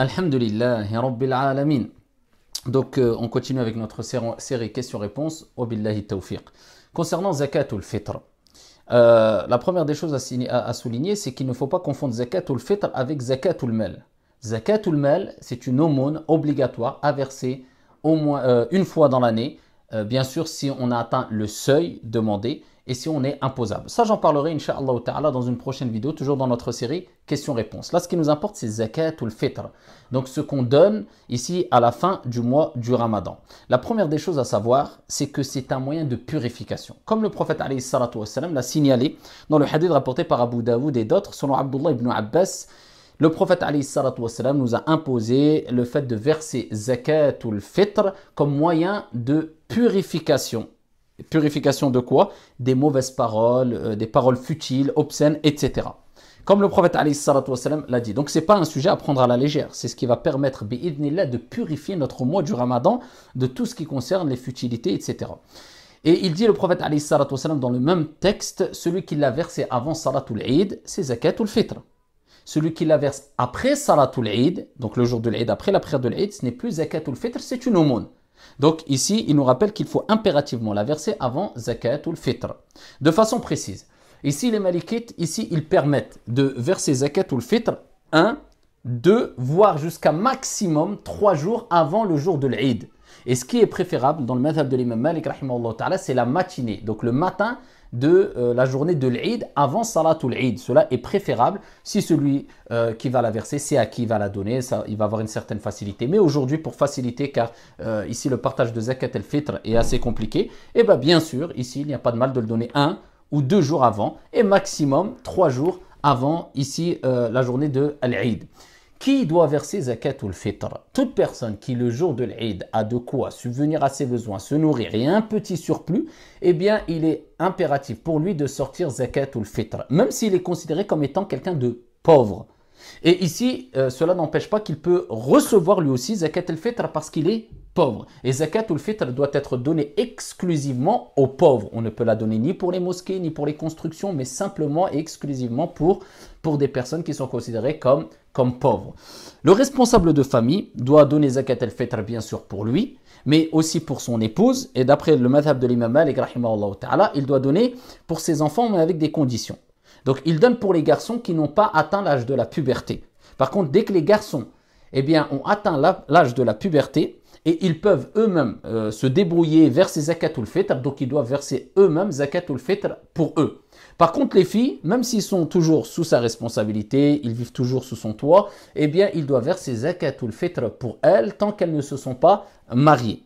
Alhamdulillahi Rabbil Alamin. Donc, on continue avec notre série questions-réponses. Wabillahi tawfiq. Concernant zakatul fitr, la première des choses à souligner, c'est qu'il ne faut pas confondre zakatul fitr avec zakatul mal. Zakatul mal, c'est une aumône obligatoire à verser au moins une fois dans l'année, bien sûr si on a atteint le seuil demandé et si on est imposable. Ça, j'en parlerai, Inch'Allah ta'ala, dans une prochaine vidéo, toujours dans notre série questions-réponses. Là, ce qui nous importe, c'est zakatul fitr. Donc, ce qu'on donne ici à la fin du mois du Ramadan. La première des choses à savoir, c'est que c'est un moyen de purification. Comme le prophète alayhi salatu wassalam l'a signalé dans le hadith rapporté par Abu Daoud et d'autres, selon Abdullah ibn Abbas, le prophète alayhi salatu wassalam nous a imposé le fait de verser zakatul fitr comme moyen de purification. Purification de quoi? Des mauvaises paroles, des paroles futiles, obscènes, etc. Comme le prophète alayhi salatu wassalam l'a dit. Donc ce n'est pas un sujet à prendre à la légère. C'est ce qui va permettre bi'idnillah de purifier notre mois du Ramadan de tout ce qui concerne les futilités, etc. Et il dit le prophète alayhi salatu wassalam dans le même texte, celui qui l'a versé avant salatul Eid, c'est zakatul fitr. Celui qui la verse après salatul Eid, donc le jour de l'Eid, après la prière de l'Eid, ce n'est plus zakatul fitr, c'est une aumône. Donc ici, il nous rappelle qu'il faut impérativement la verser avant zakatul fitr. De façon précise. Ici, les malikites, ici, ils permettent de verser zakatul fitr 1, 2, voire jusqu'à maximum 3 jours avant le jour de l'Eid. Et ce qui est préférable dans le madhab de l'imam Malik, c'est la matinée, donc le matin de la journée de l'Eid avant salatul Eid. Cela est préférable si celui qui va la verser, c'est à qui il va la donner, ça, il va avoir une certaine facilité. Mais aujourd'hui, pour faciliter, car ici le partage de zakat al-fitr est assez compliqué, et bien sûr, ici il n'y a pas de mal de le donner 1 ou 2 jours avant, et maximum 3 jours avant ici la journée de l'Eid. Qui doit verser zakatul fitr? Toute personne qui le jour de l'Eid a de quoi subvenir à ses besoins, se nourrir et un petit surplus, eh bien il est impératif pour lui de sortir zakatul fitr, même s'il est considéré comme étant quelqu'un de pauvre. Et ici, cela n'empêche pas qu'il peut recevoir lui aussi zakatul fitr parce qu'il est pauvre. Et zakatul fitr doit être donnée exclusivement aux pauvres. On ne peut la donner ni pour les mosquées, ni pour les constructions, mais simplement et exclusivement pour des personnes qui sont considérées comme pauvres. Le responsable de famille doit donner zakat al-fitr bien sûr pour lui, mais aussi pour son épouse. Et d'après le madhab de l'imam Malik, il doit donner pour ses enfants, mais avec des conditions. Donc il donne pour les garçons qui n'ont pas atteint l'âge de la puberté. Par contre, dès que les garçons ont atteint l'âge de la puberté, et ils peuvent eux-mêmes se débrouiller, verser zakatul fitr, donc ils doivent verser eux-mêmes zakatul fitr pour eux. Par contre, les filles, même s'ils sont toujours sous sa responsabilité, ils vivent toujours sous son toit, eh bien, ils doivent verser zakatul fitr pour elles tant qu'elles ne se sont pas mariées.